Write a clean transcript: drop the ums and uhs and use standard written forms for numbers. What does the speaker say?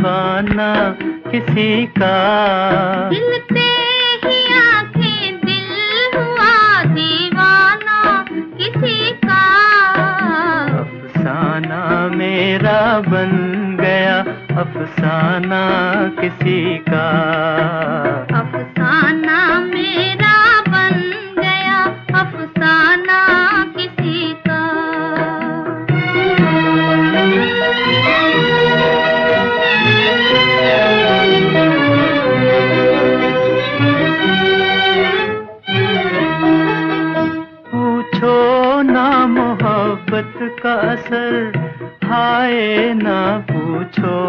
दीवाना किसी का। दिल पे ही आंखें दिल हुआ दीवाना किसी का। अफसाना मेरा बन गया अफसाना किसी का। अफसाना मेरा बन गया अफसाना किसी का। पूछो ना मोहब्बत का असर, हाय ना पूछो